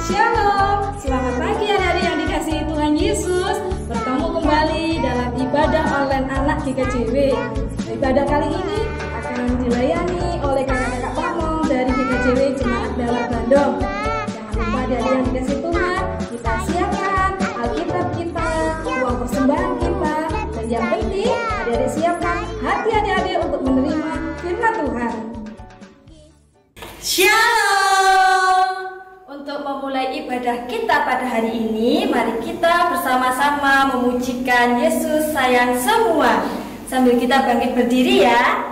Shalom, selamat pagi adik-adik yang dikasihi Tuhan Yesus. Bertemu kembali dalam ibadah online anak GKJW. Ibadah kali ini akan dilayani oleh kakak-kakak pamong dari GKJW Jemaat Dalam Bandung. Jangan lupa adik-adik yang dikasihi Tuhan, kita siapkan Alkitab kita, uang persembahan kita, dan yang penting adik-adik siapkan hati adik-adik untuk menerima firman Tuhan. Shalom. Untuk memulai ibadah kita pada hari ini, mari kita bersama-sama memujikan Yesus sayang semua. Sambil kita bangkit berdiri ya.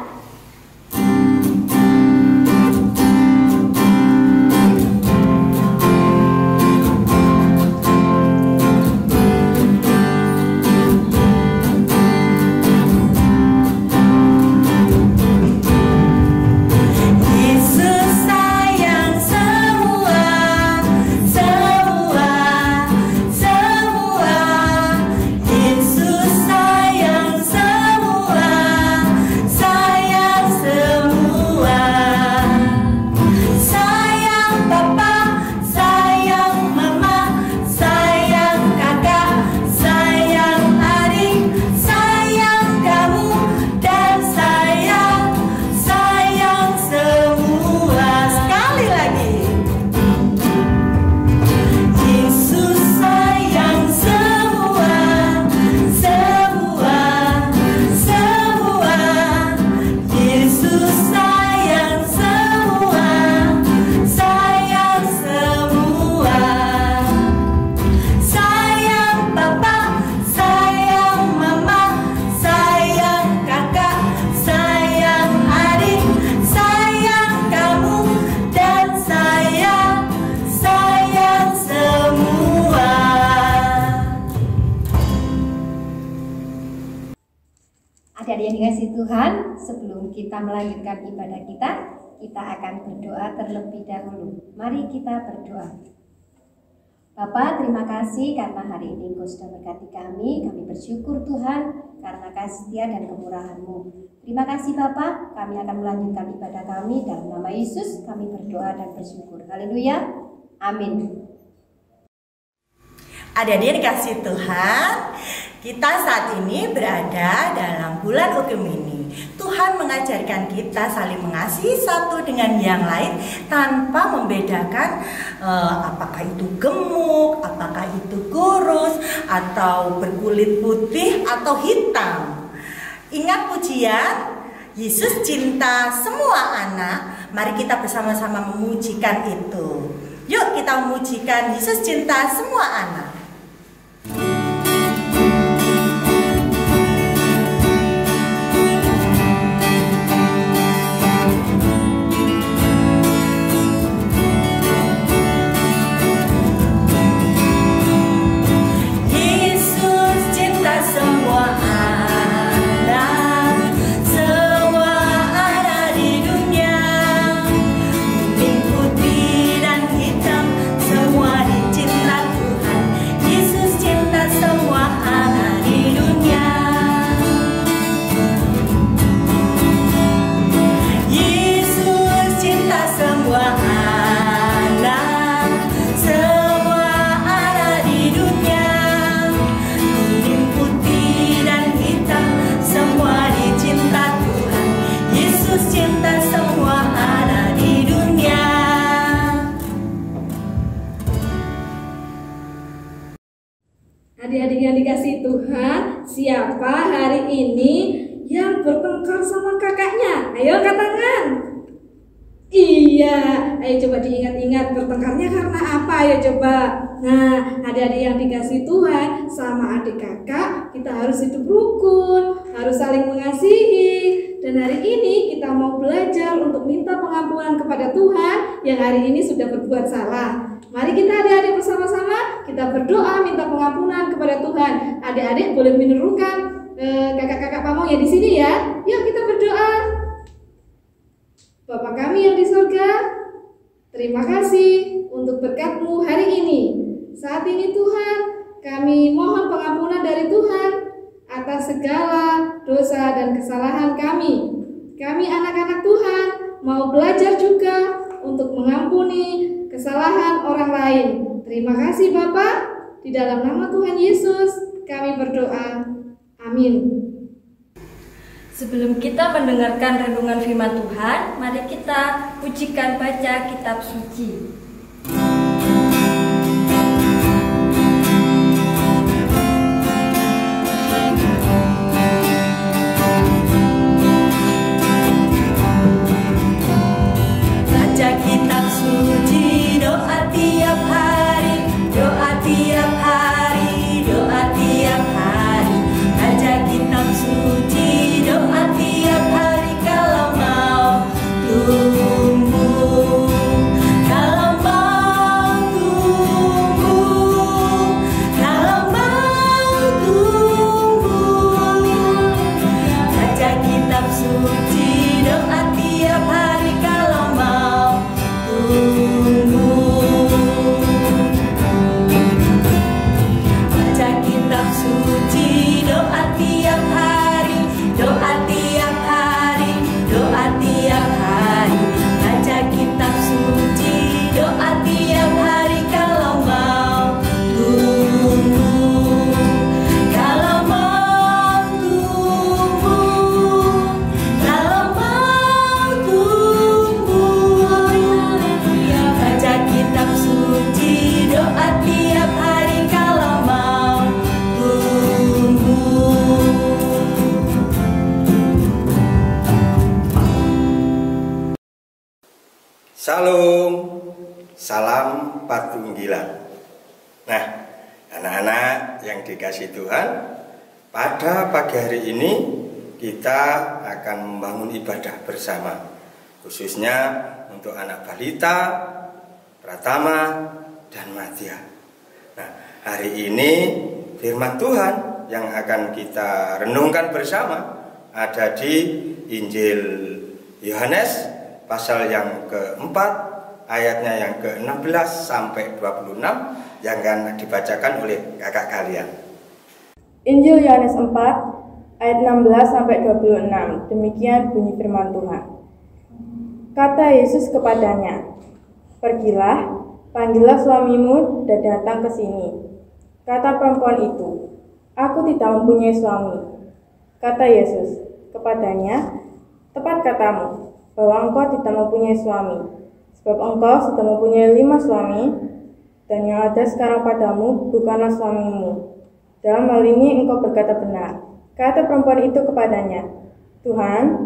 Adik-adik yang dikasihi Tuhan, sebelum kita melanjutkan ibadah kita akan berdoa terlebih dahulu. Mari kita berdoa. Bapa, terima kasih karena hari ini Engkau sudah berkati kami bersyukur Tuhan karena kasih setia dan kemurahan-Mu. Terima kasih Bapa, kami akan melanjutkan ibadah kami dalam nama Yesus, kami berdoa dan bersyukur. Haleluya, amin. Adik-adik yang dikasihi Tuhan, kita saat ini berada dalam bulan Ugem ini. Tuhan mengajarkan kita saling mengasihi satu dengan yang lain tanpa membedakan apakah itu gemuk, apakah itu kurus, atau berkulit putih atau hitam. Ingat pujian, Yesus cinta semua anak. Mari kita bersama-sama memujikan itu. Yuk kita memujikan Yesus cinta semua anak. Adik-adik yang dikasihi Tuhan, siapa hari ini yang bertengkar sama kakaknya? Ayo angkat tangan. Iya, ayo coba diingat-ingat bertengkarnya karena apa? Ayo coba. Nah, adik-adik yang dikasihi Tuhan, sama adik kakak kita harus hidup rukun, harus saling mengasihi. Dan hari ini kita mau belajar untuk minta pengampunan kepada Tuhan yang hari ini sudah berbuat salah. Mari kita adik-adik bersama-sama kita berdoa minta pengampunan kepada Tuhan. Adik-adik boleh menirukan kakak-kakak pamong yang di sini ya. Yuk kita berdoa. Bapa kami yang di surga, terima kasih untuk berkat-Mu hari ini. Saat ini Tuhan, kami mohon pengampunan dari Tuhan atas segala dosa dan kesalahan kami. Kami anak-anak Tuhan mau belajar juga untuk mengampuni kesalahan orang lain. Terima kasih Bapa. Di dalam nama Tuhan Yesus kami berdoa. Amin. Sebelum kita mendengarkan renungan firman Tuhan, mari kita pujikan baca kitab suci. Baca kitab suci, doa tiap hari, doa tiap hari, doa tiap hari. Baca kitab suci, doa tiap hari kalau mau tumbuh, kalau mau tumbuh, kalau mau tumbuh. Baca kitab suci, doa tiap hari kalau mau tumbuh. Baca kitab suci, doa tiap hari, doa tiap hari, doa tiap hari. Baca kitab suci, doa tiap hari kalau mau tumbuh, kalau mau tumbuh, kalau mau tumbuh. Baca kitab suci, doa tiap hari kalau mau tumbuh. Salam, salam patunggilan. Nah, anak-anak yang dikasih Tuhan, pada pagi hari ini kita akan membangun ibadah bersama, khususnya untuk anak balita, pratama, dan madya. Nah, hari ini firman Tuhan yang akan kita renungkan bersama ada di Injil Yohanes pasal yang keempat, ayatnya yang ke-16 sampai 26 yang akan dibacakan oleh kakak kalian. Injil Yohanes 4 ayat 16 sampai 26. Demikian bunyi firman Tuhan. Kata Yesus kepadanya, "Pergilah, panggillah suamimu dan datang ke sini." Kata perempuan itu, "Aku tidak mempunyai suami." Kata Yesus kepadanya, "Tepat katamu, bahwa engkau tidak mempunyai suami, sebab engkau sudah mempunyai 5 suami, dan yang ada sekarang padamu bukanlah suamimu. Dalam hal ini engkau berkata benar." Kata perempuan itu kepadanya, "Tuhan,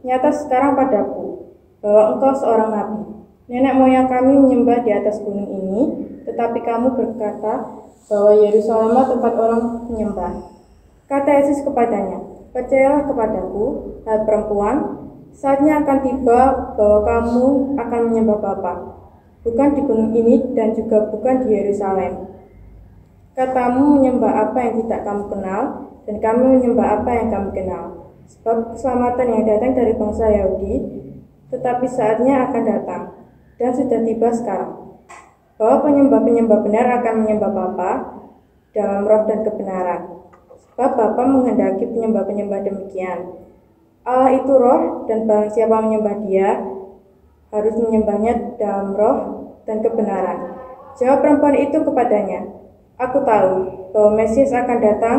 nyata sekarang padaku bahwa engkau seorang nabi. Nenek moyang kami menyembah di atas gunung ini, tetapi kamu berkata bahwa Yerusalemlah tempat orang menyembah." Kata Yesus kepadanya, "Percayalah kepadaku, hai perempuan, saatnya akan tiba bahwa kamu akan menyembah Bapa, bukan di gunung ini dan juga bukan di Yerusalem. Katamu menyembah apa yang tidak kamu kenal, dan kami menyembah apa yang kami kenal. Sebab keselamatan yang datang dari bangsa Yahudi, tetapi saatnya akan datang, dan sudah tiba sekarang, bahwa penyembah-penyembah benar akan menyembah Bapa dalam roh dan kebenaran. Sebab Bapa menghendaki penyembah-penyembah demikian. Allah itu roh, dan barang siapa menyembah Dia harus menyembahnya dalam roh dan kebenaran." Jawab perempuan itu kepadanya, "Aku tahu bahwa Mesias akan datang,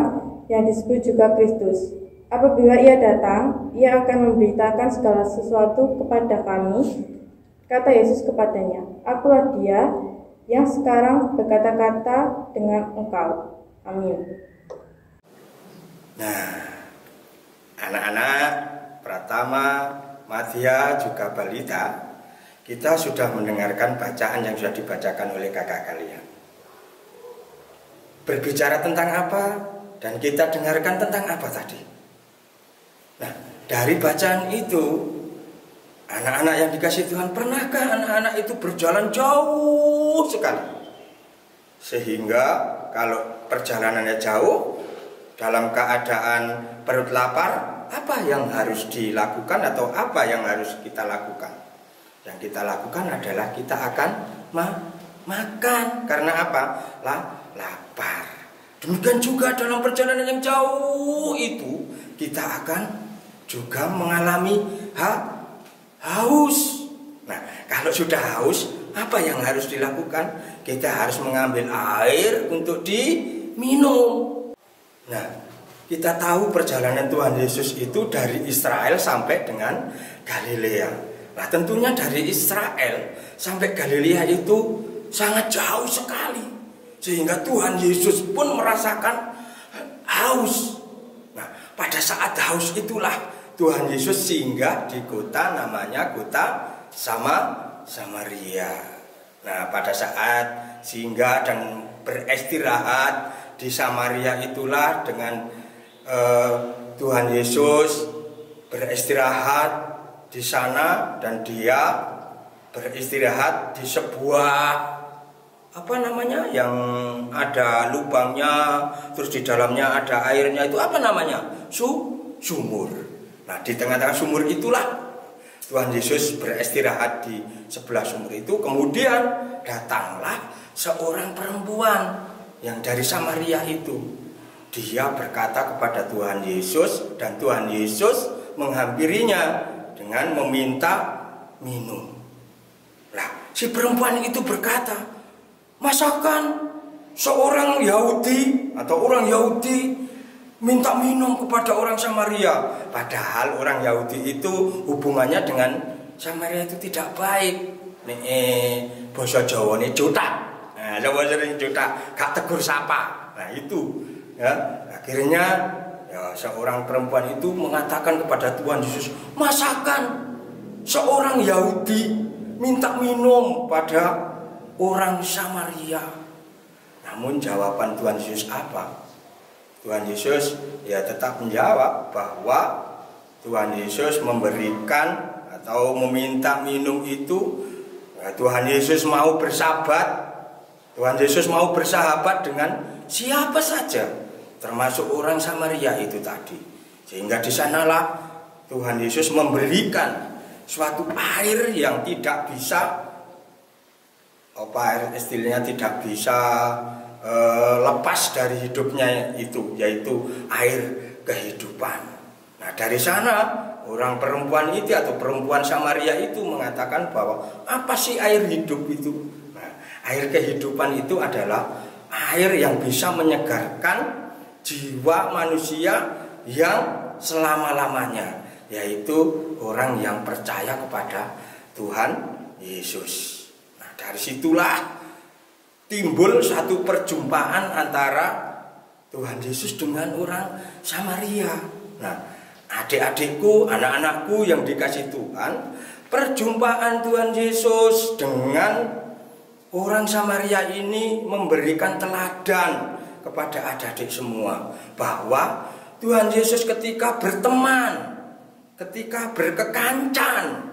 yang disebut juga Kristus. Apabila Ia datang, Ia akan memberitakan segala sesuatu kepada kami." Kata Yesus kepadanya, "Akulah Dia yang sekarang berkata-kata dengan engkau." Amin. Nah, anak-anak pratama, madya, juga balita, kita sudah mendengarkan bacaan yang sudah dibacakan oleh kakak kalian. Berbicara tentang apa, dan kita dengarkan tentang apa tadi. Nah, dari bacaan itu, anak-anak yang dikasih Tuhan, pernahkah anak-anak itu berjalan jauh sekali? Sehingga kalau perjalanannya jauh, dalam keadaan perut lapar, apa yang harus dilakukan atau apa yang harus kita lakukan? Yang kita lakukan adalah kita akan makan. Karena apa? Lapar. Demikian juga dalam perjalanan yang jauh itu, kita akan juga mengalami haus. Nah, kalau sudah haus, apa yang harus dilakukan? Kita harus mengambil air untuk diminum. Nah, kita tahu perjalanan Tuhan Yesus itu dari Israel sampai dengan Galilea. Nah, tentunya dari Israel sampai Galilea itu sangat jauh sekali, sehingga Tuhan Yesus pun merasakan haus. Nah, pada saat haus itulah Tuhan Yesus singgah di kota namanya kota Samaria. Nah, pada saat singgah dan beristirahat di Samaria itulah dengan Tuhan Yesus beristirahat di sana, dan dia beristirahat di sebuah yang ada lubangnya, terus di dalamnya ada airnya, itu apa namanya? Sumur. Nah, di tengah-tengah sumur itulah Tuhan Yesus beristirahat di sebelah sumur itu. Kemudian datanglah seorang perempuan yang dari Samaria itu. Dia berkata kepada Tuhan Yesus, dan Tuhan Yesus menghampirinya dengan meminta minum. Nah, si perempuan itu berkata, masakan seorang Yahudi atau orang Yahudi minta minum kepada orang Samaria? Padahal orang Yahudi itu hubungannya dengan Samaria itu tidak baik. Nih, bahasa Jawa nih jotak. Nah, Jawa sering jotak, gak tegur sapa. Nah, itu ya, akhirnya ya, seorang perempuan itu mengatakan kepada Tuhan Yesus, masakan seorang Yahudi minta minum pada orang Samaria? Namun jawaban Tuhan Yesus apa? Tuhan Yesus ya tetap menjawab bahwa Tuhan Yesus memberikan atau meminta minum itu ya, Tuhan Yesus mau bersahabat. Tuhan Yesus mau bersahabat dengan siapa saja, termasuk orang Samaria itu tadi. Sehingga di sanalah Tuhan Yesus memberikan suatu air yang tidak bisa, air istilahnya tidak bisa lepas dari hidupnya itu, yaitu air kehidupan. Nah, dari sana orang perempuan itu atau perempuan Samaria itu mengatakan bahwa apa sih air hidup itu? Nah, air kehidupan itu adalah air yang bisa menyegarkan jiwa manusia yang selama-lamanya, yaitu orang yang percaya kepada Tuhan Yesus. Nah, dari situlah timbul satu perjumpaan antara Tuhan Yesus dengan orang Samaria. Nah, adik-adikku, anak-anakku yang dikasih Tuhan, perjumpaan Tuhan Yesus dengan orang Samaria ini memberikan teladan kepada adik-adik semua, bahwa Tuhan Yesus ketika berteman, ketika berkekancan,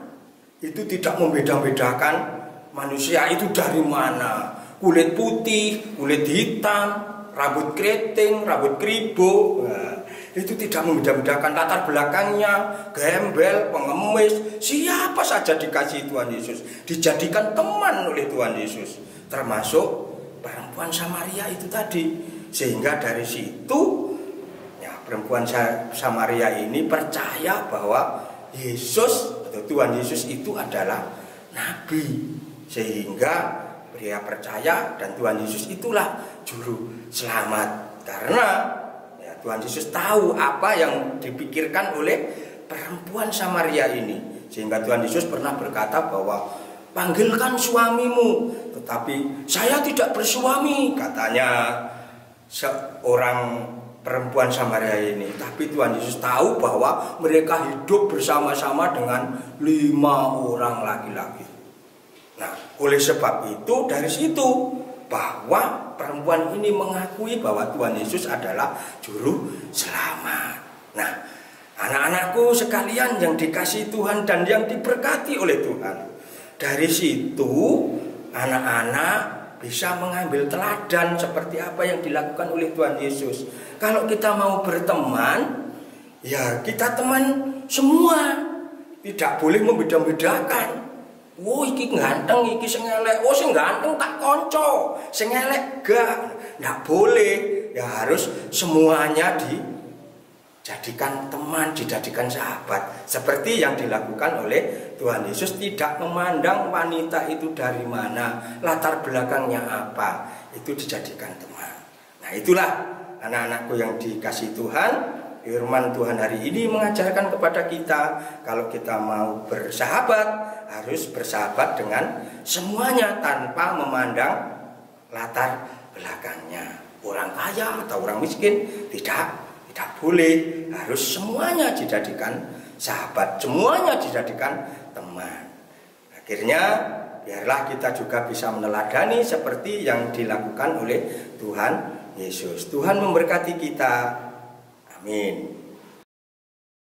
itu tidak membeda-bedakan manusia itu dari mana. Kulit putih, kulit hitam, rambut keriting, rambut kribo. Nah, itu tidak membeda-bedakan latar belakangnya, gembel, pengemis, siapa saja dikasih Tuhan Yesus, dijadikan teman oleh Tuhan Yesus, termasuk perempuan Samaria itu tadi. Sehingga dari situ ya, perempuan Samaria ini percaya bahwa Yesus atau Tuhan Yesus itu adalah nabi, sehingga dia percaya, dan Tuhan Yesus itulah juru selamat. Karena ya, Tuhan Yesus tahu apa yang dipikirkan oleh perempuan Samaria ini, sehingga Tuhan Yesus pernah berkata bahwa panggilkan suamimu. Tetapi saya tidak bersuami, katanya seorang perempuan Samaria ini. Tapi Tuhan Yesus tahu bahwa mereka hidup bersama-sama dengan 5 orang laki-laki. Nah, oleh sebab itu dari situ bahwa perempuan ini mengakui bahwa Tuhan Yesus adalah juru selamat. Nah, anak-anakku sekalian yang dikasihi Tuhan dan yang diberkati oleh Tuhan, dari situ anak-anak bisa mengambil teladan seperti apa yang dilakukan oleh Tuhan Yesus. Kalau kita mau berteman, ya kita teman semua, tidak boleh membeda-bedakan. Oh, iki ganteng, iki sing elek. Oh, sing ganteng tak konco, sing elek gak. Nggak boleh. Ya harus semuanya Jadikan teman, dijadikan sahabat. Seperti yang dilakukan oleh Tuhan Yesus, tidak memandang wanita itu dari mana, latar belakangnya apa, itu dijadikan teman. Nah itulah anak-anakku yang dikasihi Tuhan, firman Tuhan hari ini mengajarkan kepada kita, kalau kita mau bersahabat, harus bersahabat dengan semuanya tanpa memandang latar belakangnya. Orang kaya atau orang miskin, tidak boleh, harus semuanya dijadikan sahabat, semuanya dijadikan teman. Akhirnya biarlah kita juga bisa meneladani seperti yang dilakukan oleh Tuhan Yesus. Tuhan memberkati kita. Amin.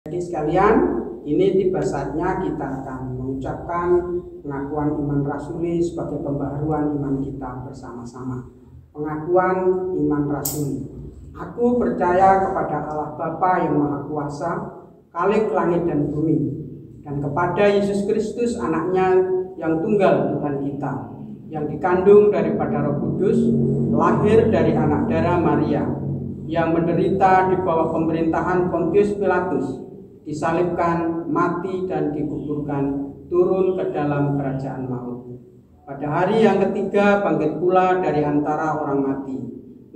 Jadi sekalian, ini tiba saatnya kita akan mengucapkan pengakuan iman rasuli sebagai pembaharuan iman kita bersama-sama. Pengakuan iman rasuli. Aku percaya kepada Allah Bapa yang Maha Kuasa, Khalik langit dan bumi, dan kepada Yesus Kristus anaknya yang tunggal Tuhan kita, yang dikandung daripada Roh Kudus, lahir dari anak darah Maria, yang menderita di bawah pemerintahan Pontius Pilatus, disalibkan, mati dan dikuburkan, turun ke dalam kerajaan maut. Pada hari yang ketiga bangkit pula dari antara orang mati,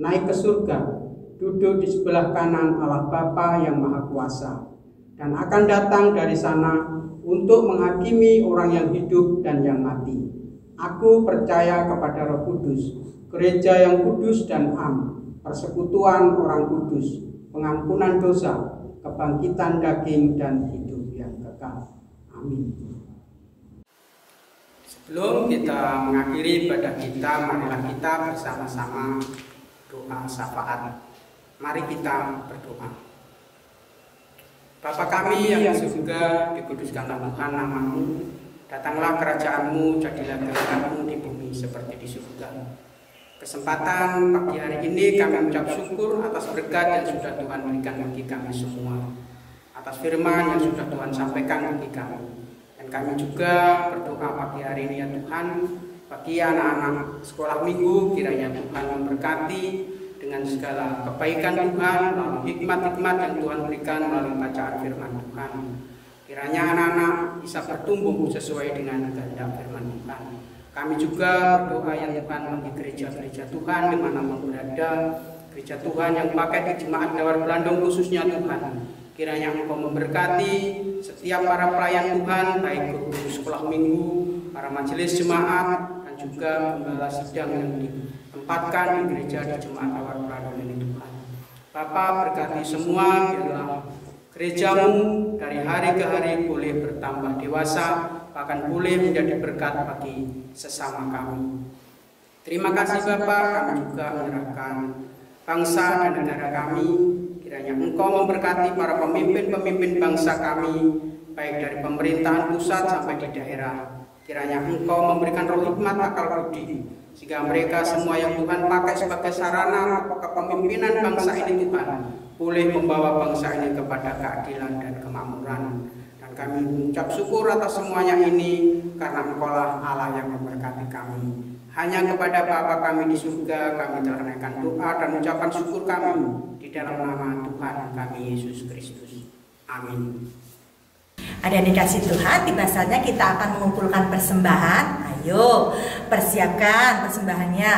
naik ke surga, duduk di sebelah kanan Allah Bapa yang Maha Kuasa, dan akan datang dari sana untuk menghakimi orang yang hidup dan yang mati. Aku percaya kepada Roh Kudus, gereja yang kudus dan am, persekutuan orang kudus, pengampunan dosa, kebangkitan daging dan hidup yang kekal. Amin. Sebelum kita mengakhiri ibadah kita, marilah kita bersama-sama doa syafaat. Mari kita berdoa. Bapa kami yang di surga, dikuduskanlah Tuhan nama-Mu, datanglah kerajaan-Mu, jadilah kehendak-Mu di bumi seperti di surga. Kesempatan pagi hari ini kami mengucap syukur atas berkat yang sudah Tuhan berikan bagi kami semua, atas firman yang sudah Tuhan sampaikan bagi kami. Dan kami juga berdoa pagi hari ini ya Tuhan, bagi anak-anak sekolah minggu, kiranya Tuhan memberkati dengan segala kebaikan Tuhan, melalui hikmat-hikmat yang Tuhan berikan melalui bacaan firman Tuhan. Kiranya anak-anak bisa bertumbuh sesuai dengan kehendak firman Tuhan. Kami juga berdoa ya Tuhan bagi gereja-gereja Tuhan dimanapun berada, gereja Tuhan yang pakai di Jemaat Dawar Blandong khususnya Tuhan. Kiranya Engkau memberkati setiap para pelayan Tuhan, baik guru sekolah minggu, para majelis jemaat, dan juga gembala sidang yang ditempatkan di gereja di Jemaat Dawar Blandong ini Tuhan. Bapa berkati semua, biarlah gereja-Mu dari hari ke hari boleh bertambah dewasa, bahkan boleh menjadi berkat bagi sesama kami. Terima kasih Bapa, kami juga menyerahkan bangsa dan negara kami. Kiranya Engkau memberkati para pemimpin-pemimpin bangsa kami, baik dari pemerintahan pusat sampai di daerah. Kiranya Engkau memberikan roh hikmat akal budi, sehingga mereka semua yang Tuhan pakai sebagai sarana kepemimpinan bangsa ini Tuhan, boleh membawa bangsa ini kepada keadilan dan kemakmuran. Dan kami mengucap syukur atas semuanya ini, karena Engkaulah Allah yang memberkati kami. Hanya kepada Bapa kami di surga kami telah menaikkan doa dan ucapan syukur kami di dalam nama Tuhan kami Yesus Kristus. Amin. Ada yang dikasih Tuhan, tiba saatnya kita akan mengumpulkan persembahan. Ayo, persiapkan persembahannya.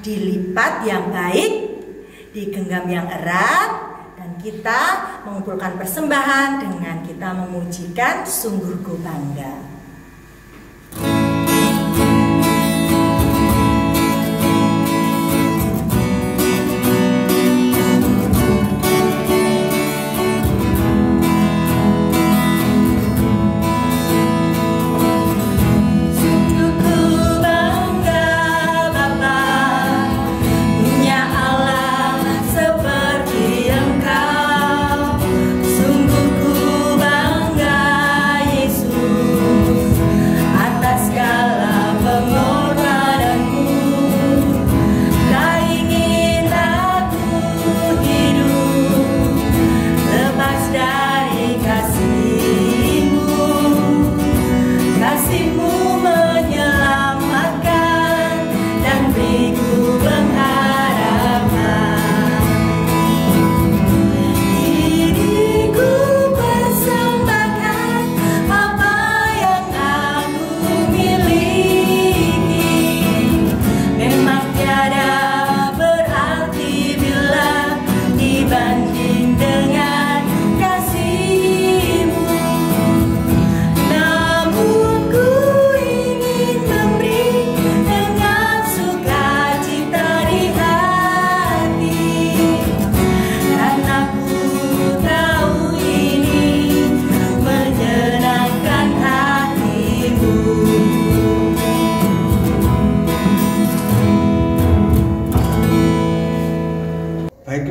Dilipat yang baik, digenggam yang erat, dan kita mengumpulkan persembahan dengan kita memujikan sungguh ku bangga. Sungguh ku bangga Yesus.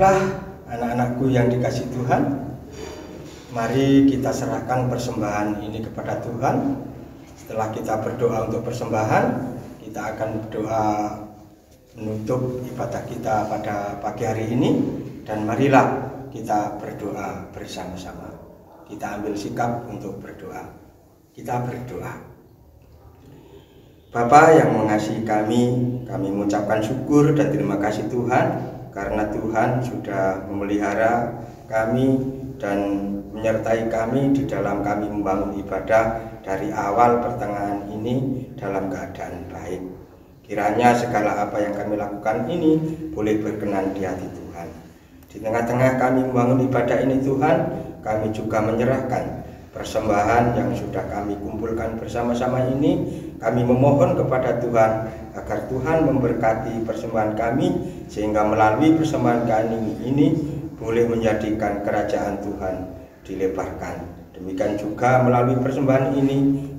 Baiklah, anak-anakku yang dikasih Tuhan, mari kita serahkan persembahan ini kepada Tuhan. Setelah kita berdoa untuk persembahan, kita akan berdoa menutup ibadah kita pada pagi hari ini. Dan marilah kita berdoa bersama-sama. Kita ambil sikap untuk berdoa. Kita berdoa. Bapa yang mengasihi kami mengucapkan syukur dan terima kasih Tuhan, karena Tuhan sudah memelihara kami dan menyertai kami di dalam kami membangun ibadah dari awal pertengahan ini dalam keadaan baik. Kiranya segala apa yang kami lakukan ini boleh berkenan di hati Tuhan. Di tengah-tengah kami membangun ibadah ini Tuhan, kami juga menyerahkan persembahan yang sudah kami kumpulkan bersama-sama ini. Kami memohon kepada Tuhan agar Tuhan memberkati persembahan kami, sehingga melalui persembahan kami ini boleh menjadikan kerajaan Tuhan dilebarkan. Demikian juga melalui persembahan ini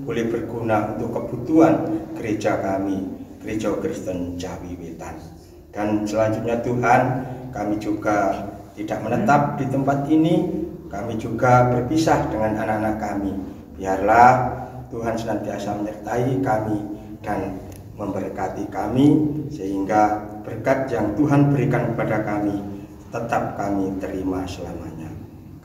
boleh berguna untuk kebutuhan gereja kami, Gereja Kristen Jawi Wetan. Dan selanjutnya Tuhan, kami juga tidak menetap di tempat ini. Kami juga berpisah dengan anak-anak kami. Biarlah Tuhan senantiasa menyertai kami dan memberkati kami, sehingga berkat yang Tuhan berikan kepada kami tetap kami terima selamanya.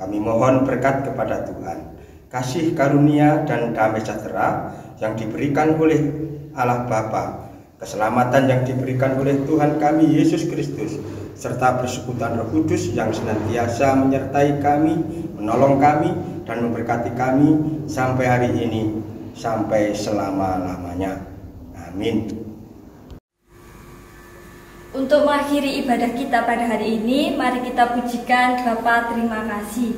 Kami mohon berkat kepada Tuhan, kasih karunia dan damai sejahtera yang diberikan oleh Allah Bapa, keselamatan yang diberikan oleh Tuhan kami Yesus Kristus, serta persekutuan Roh Kudus yang senantiasa menyertai kami, menolong kami, dan memberkati kami sampai hari ini, sampai selama-lamanya. Amin. Untuk mengakhiri ibadah kita pada hari ini, mari kita pujikan Bapa terima kasih.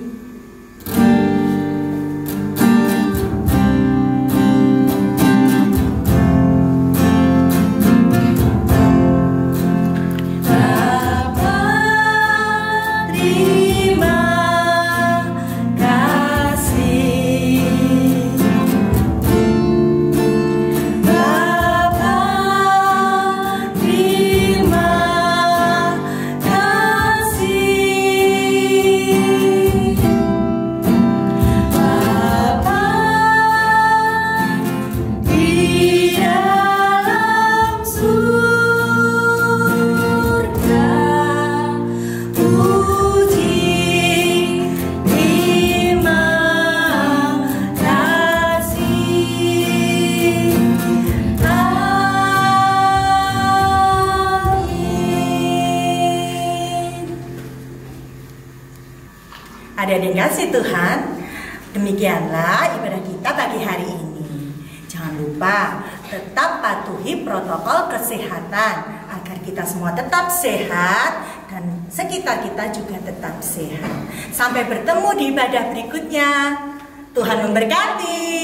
Adik-adik kasih Tuhan, demikianlah ibadah kita pagi hari ini. Jangan lupa tetap patuhi protokol kesehatan agar kita semua tetap sehat dan sekitar kita juga tetap sehat. Sampai bertemu di ibadah berikutnya. Tuhan memberkati.